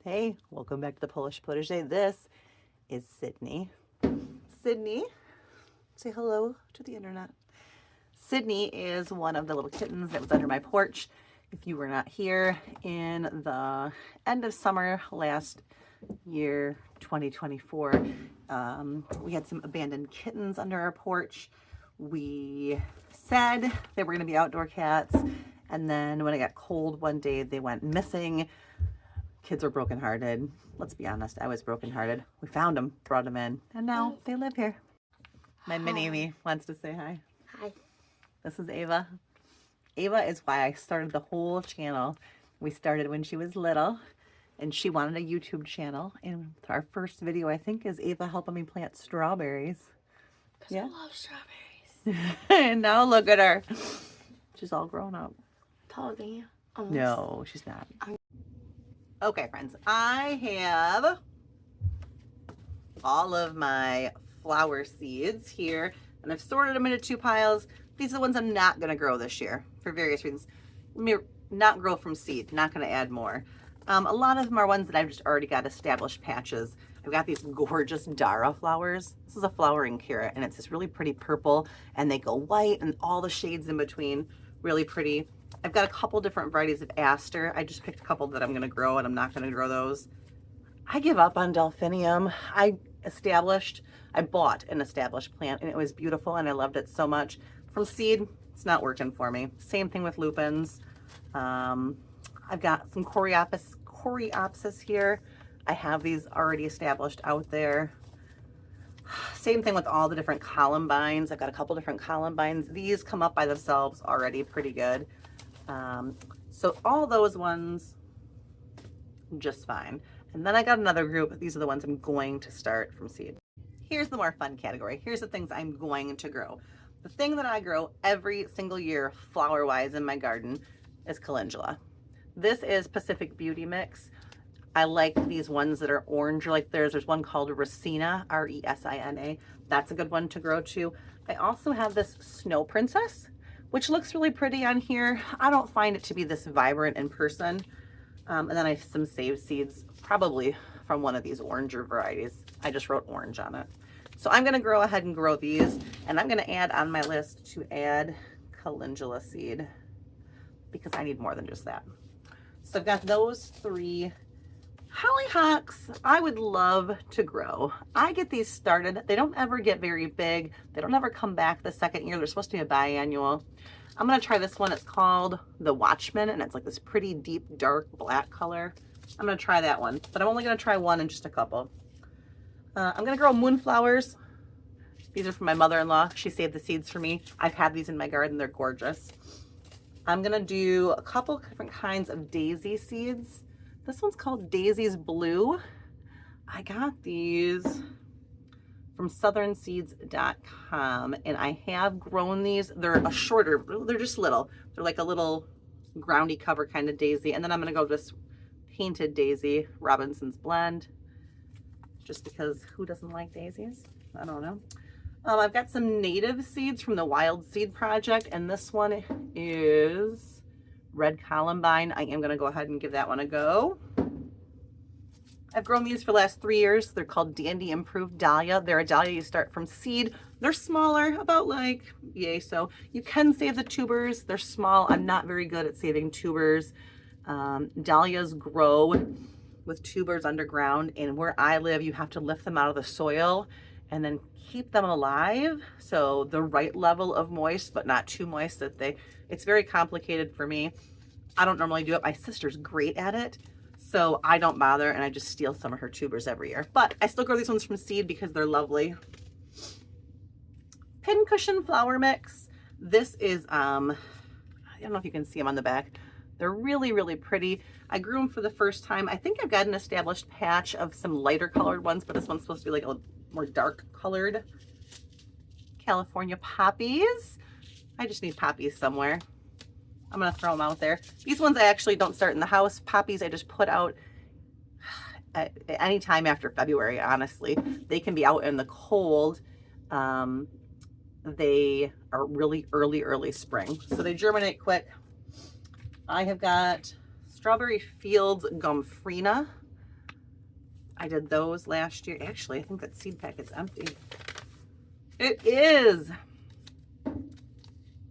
Hey, welcome back to the Polish Protege. This is Sydney. Sydney, say hello to the internet. Sydney is one of the little kittens that was under my porch. If you were not here in the end of summer last year, 2024, we had some abandoned kittens under our porch. We said they were going to be outdoor cats, and then when it got cold one day, they went missing. Kids are brokenhearted. Let's be honest, I was brokenhearted. We found them, brought them in, and now they live here. My mini me wants to say hi. Hi. This is Ava. Ava is why I started the whole channel. We started when she was little, and she wanted a YouTube channel. And our first video, I think, is Ava helping me plant strawberries. Yeah. I love strawberries. And now look at her. She's all grown up. Taller than you? Almost. No, she's not. Okay, friends, I have all of my flower seeds here, and I've sorted them into two piles. These are the ones I'm not going to grow this year for various reasons. Let me not grow from seed, not going to add more. A lot of them are ones that I've just already got established patches. I've got these gorgeous Dara flowers. This is a flowering carrot, and it's this really pretty purple, and they go white and all the shades in between, really pretty. I've got a couple different varieties of aster. I just picked a couple that I'm going to grow, and I'm not going to grow those. I give up on delphinium. I bought an established plant, and it was beautiful, and I loved it so much. From seed, it's not working for me. Same thing with lupins. I've got some coreopsis here. I have these already established out there. Same thing with all the different columbines. I've got a couple different columbines. These come up by themselves already pretty good. So all those ones, just fine. And then I got another group. These are the ones I'm going to start from seed. Here's the more fun category. Here's the things I'm going to grow. The thing that I grow every single year, flower-wise in my garden, is calendula. This is Pacific Beauty Mix. I like these ones that are orange like theirs. There's one called Resina, R-E-S-I-N-A. That's a good one to grow too. I also have this Snow Princess, which looks really pretty on here. I don't find it to be this vibrant in person. And then I have some saved seeds, probably from one of these oranger varieties. I just wrote orange on it. So I'm gonna go ahead and grow these, and I'm gonna add on my list to add calendula seed because I need more than just that. So I've got those three. Hollyhocks, I would love to grow. I get these started. They don't ever get very big. They don't ever come back the second year. They're supposed to be a biannual. I'm going to try this one. It's called the Watchman, and it's like this pretty deep, dark black color. I'm going to try that one, but I'm only going to try one and just a couple. I'm going to grow moonflowers. These are from my mother-in-law. She saved the seeds for me. I've had these in my garden. They're gorgeous. I'm going to do a couple different kinds of daisy seeds. This one's called Daisy's Blue. I got these from southernseeds.com, and I have grown these. They're a shorter, they're just little. They're like a little groundy cover kind of daisy. And then I'm gonna go this painted daisy, Robinson's Blend, just because who doesn't like daisies? I don't know. I've got some native seeds from the Wild Seed Project, and this one is Red Columbine. I am going to go ahead and give that one a go. I've grown these for the last 3 years. They're called Dandy Improved Dahlia. They're a dahlia you start from seed. They're smaller, about like yay. So you can save the tubers. They're small. I'm not very good at saving tubers. Dahlias grow with tubers underground, and where I live, you have to lift them out of the soil and then keep them alive. So the right level of moist, but not too moist that it's very complicated for me. I don't normally do it. My sister's great at it, so I don't bother, and I just steal some of her tubers every year. But I still grow these ones from seed because they're lovely. Pincushion flower mix. This is, I don't know if you can see them on the back. They're really, really pretty. I grew them for the first time. I think I've got an established patch of some lighter colored ones, but this one's supposed to be like a more dark colored. California poppies. I just need poppies somewhere. I'm gonna throw them out there. These ones I actually don't start in the house. Poppies I just put out at any time after February, honestly. They can be out in the cold. They are really early spring, so they germinate quick. I have got Strawberry Fields Gomphrena. I did those last year. Actually, I think that seed packet's empty. It is.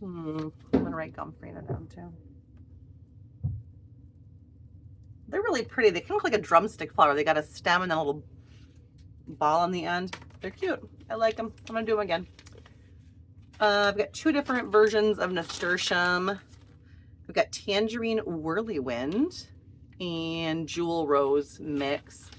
I'm gonna write Gomphrena down too. They're really pretty. They kind of look like a drumstick flower. They got a stem and a little ball on the end. They're cute. I like them. I'm gonna do them again. I've got 2 different versions of nasturtium. We've got Tangerine Whirlywind and Jewel Rose mix.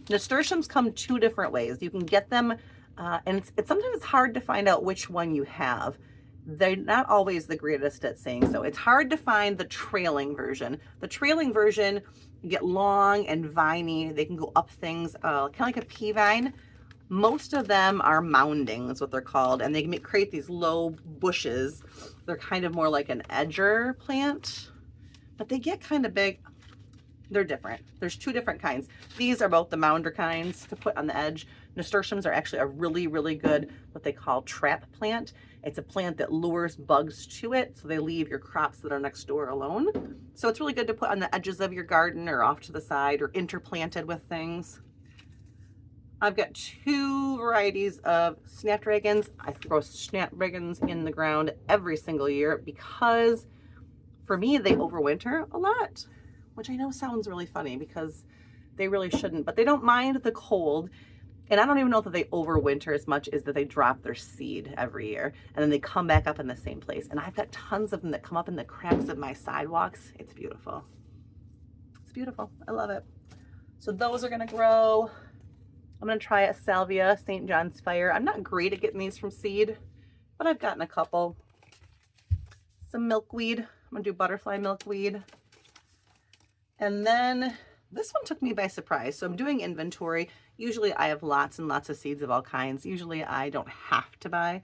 Nasturtiums come 2 different ways. You can get them, and it's sometimes hard to find out which one you have. They're not always the greatest at saying so. It's hard to find the trailing version. The trailing version, you get long and viney. They can go up things, kind of like a pea vine. Most of them are mounding, is what they're called, and they can create these low bushes. They're kind of more like an edger plant, but they get kind of big. They're different. There's 2 different kinds. These are both the mounder kinds to put on the edge. Nasturtiums are actually a really, really good, what they call trap plant. It's a plant that lures bugs to it, so they leave your crops that are next door alone. So it's really good to put on the edges of your garden or off to the side or interplanted with things. I've got 2 varieties of snapdragons. I throw snapdragons in the ground every single year because for me, they overwinter a lot, which I know sounds really funny because they really shouldn't, but they don't mind the cold. And I don't even know that they overwinter as much as that they drop their seed every year and then they come back up in the same place. And I've got tons of them that come up in the cracks of my sidewalks. It's beautiful. It's beautiful. I love it. So those are going to grow. I'm going to try a Salvia St. John's Fire. I'm not great at getting these from seed, but I've gotten a couple. Some milkweed. I'm going to do butterfly milkweed. And then this one took me by surprise. So I'm doing inventory. Usually I have lots and lots of seeds of all kinds. Usually I don't have to buy.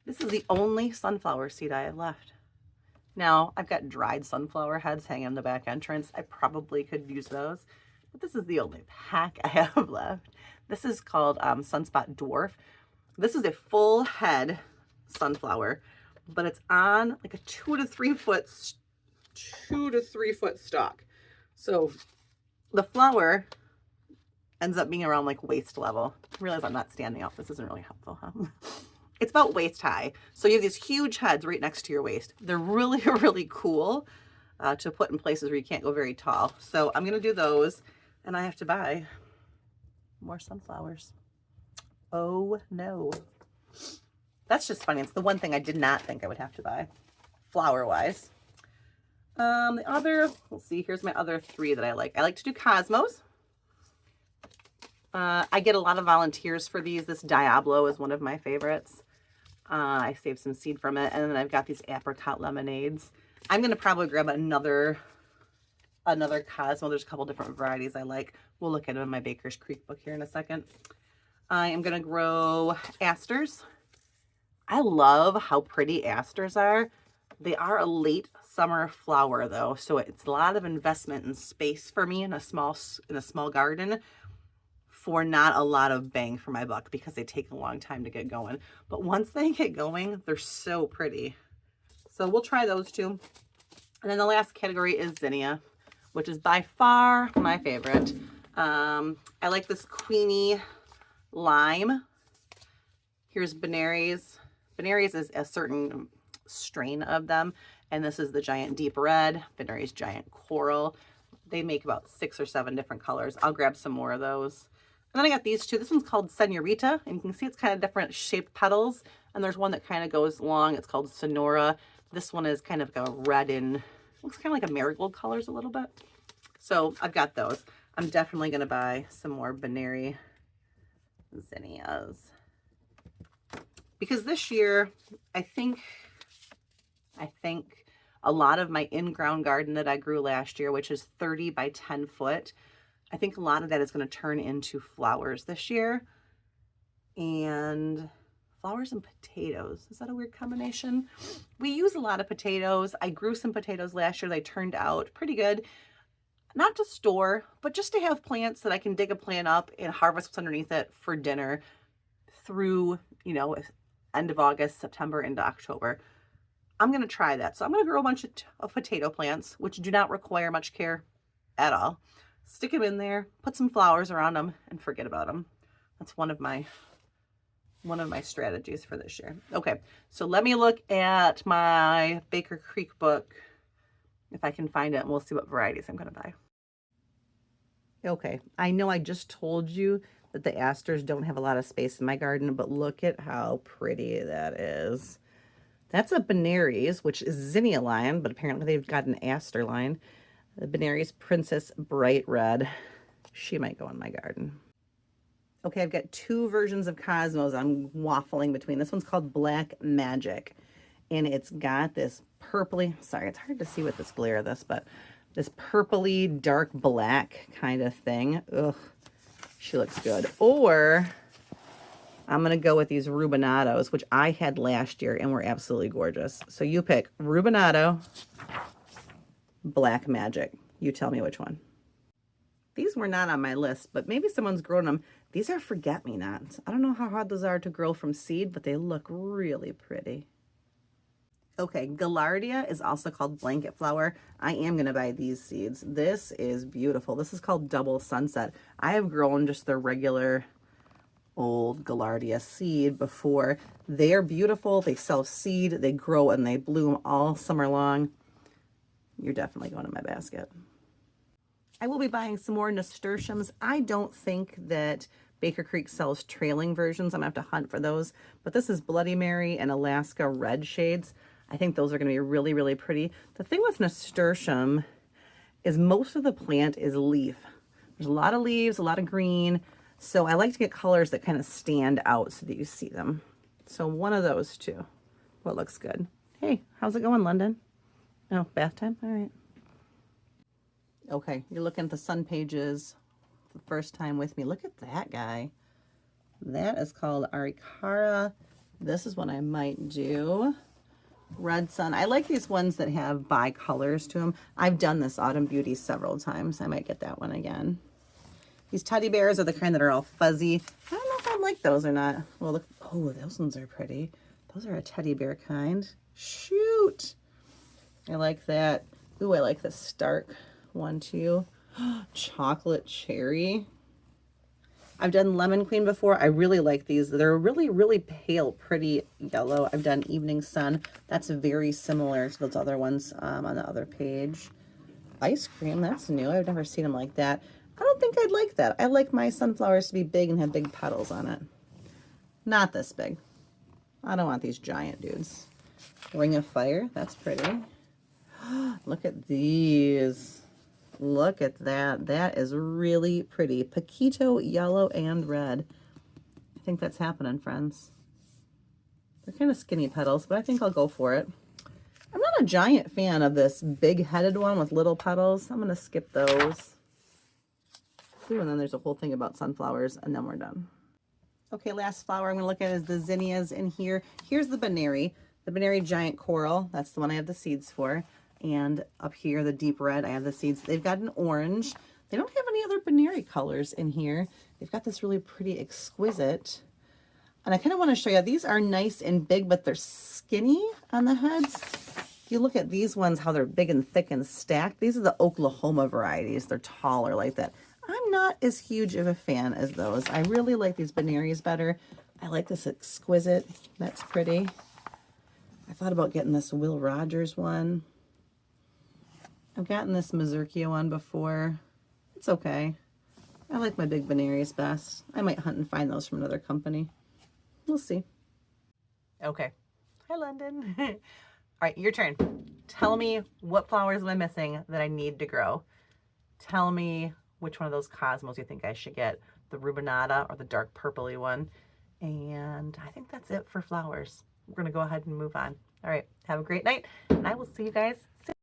This is the only sunflower seed I have left. Now I've got dried sunflower heads hanging in the back entrance. I probably could use those, but this is the only pack I have left. This is called Sunspot Dwarf. This is a full head sunflower, but it's on like a 2 to 3 foot stalk. So the flower ends up being around like waist level. I realize I'm not standing up. This isn't really helpful, huh? It's about waist high. So you have these huge heads right next to your waist. They're really, really cool to put in places where you can't go very tall. So I'm going to do those, and I have to buy more sunflowers. Oh no. That's just funny. It's the one thing I did not think I would have to buy flower wise. The other, let's see, here's my other 3 that I like. I like to do cosmos. I get a lot of volunteers for these. This Diablo is one of my favorites. I saved some seed from it. And then I've got these apricot lemonades. I'm going to probably grab another Cosmo. There's a couple different varieties I like. We'll look at them in my Baker's Creek book here in a second. I am going to grow asters. I love how pretty asters are. They are a late summer flower though, so it's a lot of investment in space for me in a small garden for not a lot of bang for my buck because they take a long time to get going. But once they get going, they're so pretty. So we'll try those 2. And then the last category is zinnia, which is by far my favorite. I like this Queenie Lime. Here's Benaries. Benaries is a certain strain of them, and this is the Giant Deep Red, Benaries Giant Coral. They make about 6 or 7 different colors. I'll grab some more of those. And then I got these 2. This one's called Senorita, and you can see it's kind of different shaped petals. And there's one that kind of goes long. It's called Sonora. This one is kind of a red and looks kind of like a marigold colors a little bit. So I've got those. I'm definitely going to buy some more Benary zinnias. Because this year, I think a lot of my in-ground garden that I grew last year, which is 30 by 10 foot, I think a lot of that is going to turn into flowers this year. And flowers and potatoes. Is that a weird combination? We use a lot of potatoes. I grew some potatoes last year. They turned out pretty good. Not to store, but just to have plants that I can dig a plant up and harvest what's underneath it for dinner through, end of August, September into October. I'm going to try that. So I'm going to grow a bunch of potato plants, which do not require much care at all. stick them in there, put some flowers around them, and forget about them. That's one of my strategies for this year. Okay, so let me look at my Baker Creek book if I can find it, and we'll see what varieties I'm going to buy. Okay, I know I just told you that the asters don't have a lot of space in my garden, but look at how pretty that is. That's a Benaries, which is zinnia line, but apparently they've got an aster line. The Benaries Princess Bright Red. She might go in my garden. Okay, I've got two versions of Cosmos I'm waffling between. This one's called Black Magic, and it's got this purpley, sorry, it's hard to see with this glare of this, but this purpley dark black kind of thing. Ugh, she looks good. Or I'm going to go with these Rubinados, which I had last year and were absolutely gorgeous. So you pick Rubinado, Black Magic. You tell me which one. These were not on my list, but maybe someone's grown them. These are forget-me-nots. I don't know how hard those are to grow from seed, but they look really pretty. Okay, Gaillardia is also called blanket flower. I am going to buy these seeds. This is beautiful. This is called Double Sunset. I have grown just the regular old Gaillardia seed before. They're beautiful. They self-seed. They grow and they bloom all summer long. You're definitely going in my basket. I will be buying some more nasturtiums. I don't think that Baker Creek sells trailing versions. I'm going to have to hunt for those. But this is Bloody Mary and Alaska Red shades. I think those are going to be really, really pretty. The thing with nasturtium is most of the plant is leaf. There's a lot of leaves, a lot of green. So I like to get colors that kind of stand out so that you see them. So one of those two. What looks good? Hey, how's it going, London? Oh, bath time? All right. Okay, you're looking at the Sun Pages for the first time with me. Look at that guy. That is called Arikara. This is what I might do. Red Sun. I like these ones that have bi-colors to them. I've done this Autumn Beauty several times. I might get that one again. These teddy bears are the kind that are all fuzzy. I don't know if I like those or not. Well, look. Oh, those ones are pretty. Those are a teddy bear kind. Shoot. I like that. Ooh, I like the Stark one too. Chocolate cherry. I've done Lemon Queen before. I really like these. They're really, really pale, pretty yellow. I've done Evening Sun. That's very similar to those other ones on the other page. Ice Cream, that's new. I've never seen them like that. I don't think I'd like that. I like my sunflowers to be big and have big petals on it. Not this big. I don't want these giant dudes. Ring of Fire, that's pretty. Look at these. Look at that. That is really pretty. Paquito yellow and red. I think that's happening, friends. They're kind of skinny petals, but I think I'll go for it. I'm not a giant fan of this big-headed one with little petals. I'm going to skip those. Ooh, and then there's a whole thing about sunflowers, and then we're done. Okay, last flower I'm going to look at is the zinnias in here. Here's the Benary. The Benary Giant Coral. That's the one I have the seeds for. And up here, the deep red, I have the seeds. They've got an orange. They don't have any other Benary colors in here. They've got this really pretty exquisite. And I kind of want to show you, these are nice and big, but they're skinny on the heads. If you look at these ones, how they're big and thick and stacked. These are the Oklahoma varieties. They're taller like that. I'm not as huge of a fan as those. I really like these Benaries better. I like this exquisite. That's pretty. I thought about getting this Will Rogers one. I've gotten this Mazurkia one before. It's okay. I like my big Benaries best. I might hunt and find those from another company. We'll see. Okay. Hi, London. All right, your turn. Tell me what flowers am I missing that I need to grow. Tell me which one of those Cosmos you think I should get. The Rubinata or the dark purpley one. And I think that's it for flowers. We're going to go ahead and move on. All right. Have a great night. And I will see you guys soon.